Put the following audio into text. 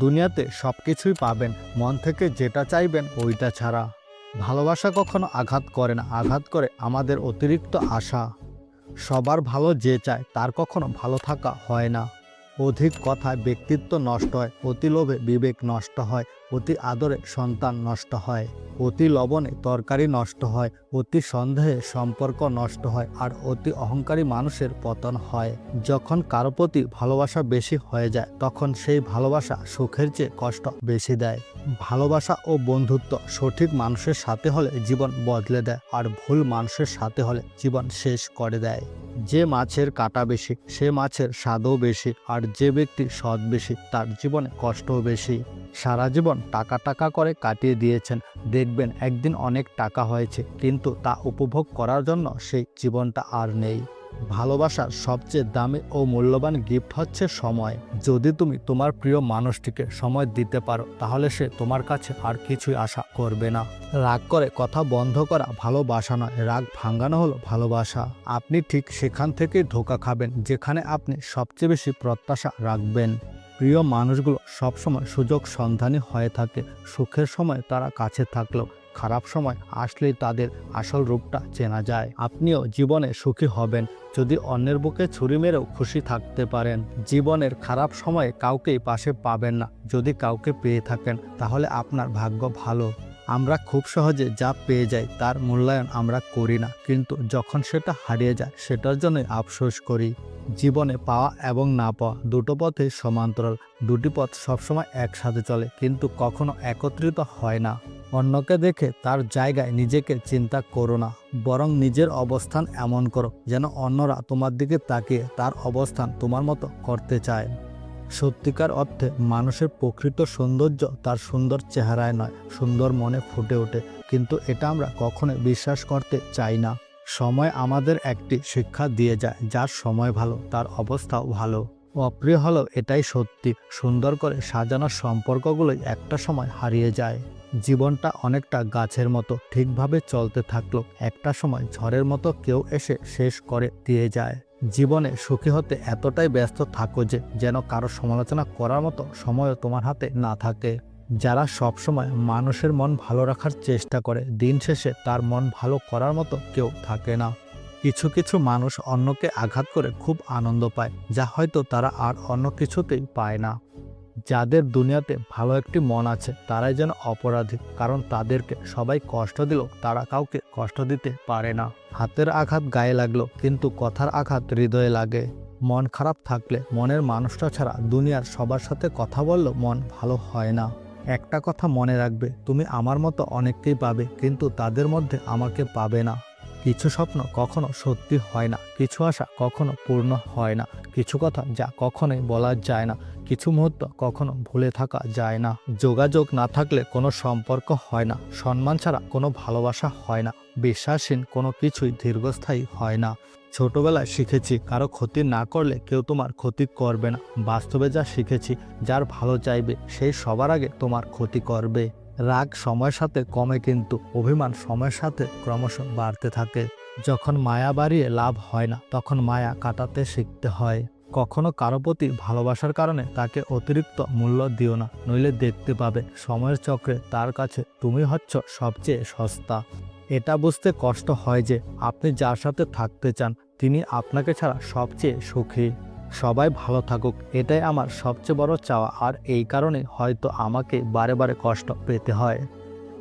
দুনিয়াতে সব কিছুই পাবেন, মন থেকে যেটা চাইবেন ওইটা ছাড়া। ভালোবাসা কখনো আঘাত করে না, আঘাত করে আমাদের অতিরিক্ত আশা। সবার ভালো যে চায় তার কখনো ভালো থাকা হয় না। অধিক কথায় ব্যক্তিত্ব নষ্ট হয়, অতি লোভে বিবেক নষ্ট হয়, অতি আদরে সন্তান নষ্ট হয়, অতি লবণে তরকারি নষ্ট হয়, অতি সন্দেহে সম্পর্ক নষ্ট হয়, আর অতি অহংকারী মানুষের পতন হয়। যখন কারো প্রতি ভালোবাসা বেশি হয়ে যায় তখন সেই ভালোবাসা সুখের চেয়ে কষ্ট বেশি দেয়। ভালোবাসা ও বন্ধুত্ব সঠিক মানুষের সাথে হলে জীবন বদলে দেয়, আর ভুল মানুষের সাথে হলে জীবন শেষ করে দেয়। যে মাছের কাঁটা বেশি সে মাছের স্বাদও বেশি, আর যে ব্যক্তি সৎ বেশি তার জীবনে কষ্টও বেশি। সারা জীবন টাকা টাকা করে কাটিয়ে দিয়েছেন, দেখবেন একদিন অনেক টাকা হয়েছে, কিন্তু তা উপভোগ করার জন্য সেই জীবনটা আর নেই। ভালোবাসার সবচেয়ে দামি ও মূল্যবান গিফট হচ্ছে সময়। যদি তুমি তোমার প্রিয় মানুষটিকে সময় দিতে পারো তাহলে সে তোমার কাছে আর কিছুই আশা করবে না। রাগ করে কথা বন্ধ করা ভালোবাসা নয়, রাগ ভাঙানো হলো ভালোবাসা। আপনি ঠিক সেখান থেকেই ধোঁকা খাবেন যেখানে আপনি সবচেয়ে বেশি প্রত্যাশা রাখবেন। প্রিয় মানুষগুলো সবসময় সুযোগ সন্ধানী হয়ে থাকে। সুখের সময় তারা কাছে থাকলেও খারাপ সময় আসলেই তাদের আসল রূপটা চেনা যায়। আপনিও জীবনে সুখী হবেন যদি অন্যের বুকে ছুরি মেরেও খুশি থাকতে পারেন। জীবনের খারাপ সময়ে কাউকেই পাশে পাবেন না, যদি কাউকে পেয়ে থাকেন তাহলে আপনার ভাগ্য ভালো। আমরা খুব সহজে যা পেয়ে যাই তার মূল্যায়ন আমরা করি না, কিন্তু যখন সেটা হারিয়ে যায় সেটার জন্যই আফসোস করি। জীবনে পাওয়া এবং না পাওয়া দুটো পথে সমান্তরাল। দুটি পথ সবসময় একসাথে চলে, কিন্তু কখনো একত্রিত হয় না। অন্যকে দেখে তার জায়গায় নিজেকে চিন্তা করো না, বরং নিজের অবস্থান এমন করো যেন অন্যরা তোমার দিকে তাকিয়ে তার অবস্থান তোমার মতো করতে চায়। সত্যিকার অর্থে মানুষের প্রকৃত সৌন্দর্য তার সুন্দর চেহারায় নয়, সুন্দর মনে ফুটে ওঠে, কিন্তু এটা আমরা কখনোই বিশ্বাস করতে চাই না। সময় আমাদের একটি শিক্ষা দিয়ে যায়, যার সময় ভালো তার অবস্থাও ভালো। অপ্রিয় হলেও এটাই সত্যি, সুন্দর করে সাজানো সম্পর্কগুলোই একটা সময় হারিয়ে যায়। জীবনটা অনেকটা গাছের মতো, ঠিকভাবে চলতে থাকলো একটা সময় ঝড়ের মতো কেউ এসে শেষ করে দিয়ে যায়। জীবনে সুখী হতে এতটাই ব্যস্ত থাকো যে যেন কারো সমালোচনা করার মতো সময়ও তোমার হাতে না থাকে। যারা সবসময় মানুষের মন ভালো রাখার চেষ্টা করে, দিন শেষে তার মন ভালো করার মতো কেউ থাকে না। কিছু কিছু মানুষ অন্যকে আঘাত করে খুব আনন্দ পায়, যা হয়তো তারা আর অন্য কিছুতেই পায় না। যাদের দুনিয়াতে ভালো একটি মন আছে তারাই যেন অপরাধী, কারণ তাদেরকে সবাই কষ্ট দিলেও তারা কাউকে কষ্ট দিতে পারে না। হাতের আঘাত গায়ে লাগলো, কিন্তু কথার আঘাত হৃদয়ে লাগে। মন খারাপ থাকলে মনের মানুষটা ছাড়া দুনিয়ার সবার সাথে কথা বললেও মন ভালো হয় না। একটা কথা মনে রাখবে, তুমি আমার মতো অনেককেই পাবে, কিন্তু তাদের মধ্যে আমাকে পাবে না। কিছু স্বপ্ন কখনো সত্যি হয় না, কিছু আশা কখনো পূর্ণ হয় না, কিছু কথা যা কখনোই বলা যায় না, কিছু মুহূর্ত কখনো ভুলে থাকা যায় না। যোগাযোগ না থাকলে কোনো সম্পর্ক হয় না, সম্মান ছাড়া কোনো ভালোবাসা হয় না, বিশ্বাসহীন কোনো কিছুই দীর্ঘস্থায়ী হয় না। ছোটবেলায় শিখেছি কারো ক্ষতি না করলে কেউ তোমার ক্ষতি করবে না। বাস্তবে যা শিখেছি, যার ভালো চাইবে সেই সবার আগে তোমার ক্ষতি করবে। রাগ সময়ের সাথে কমে, কিন্তু অভিমান সময়ের সাথে ক্রমশ বাড়তে থাকে। যখন মায়া বাড়িয়ে লাভ হয় না তখন মায়া কাটাতে শিখতে হয়। কখনো কারো প্রতি ভালোবাসার কারণে তাকে অতিরিক্ত মূল্য দিও না, নইলে দেখতে পাবে সময়ের চক্রে তার কাছে তুমি হচ্ছ সবচেয়ে সস্তা। এটা বুঝতে কষ্ট হয় যে আপনি যার সাথে থাকতে চান তিনি আপনাকে ছাড়া সবচেয়ে সুখী। সবাই ভালো থাকুক, এটাই আমার সবচেয়ে বড় চাওয়া, আর এই কারণে হয়তো আমাকে বারে বারে কষ্ট পেতে হয়।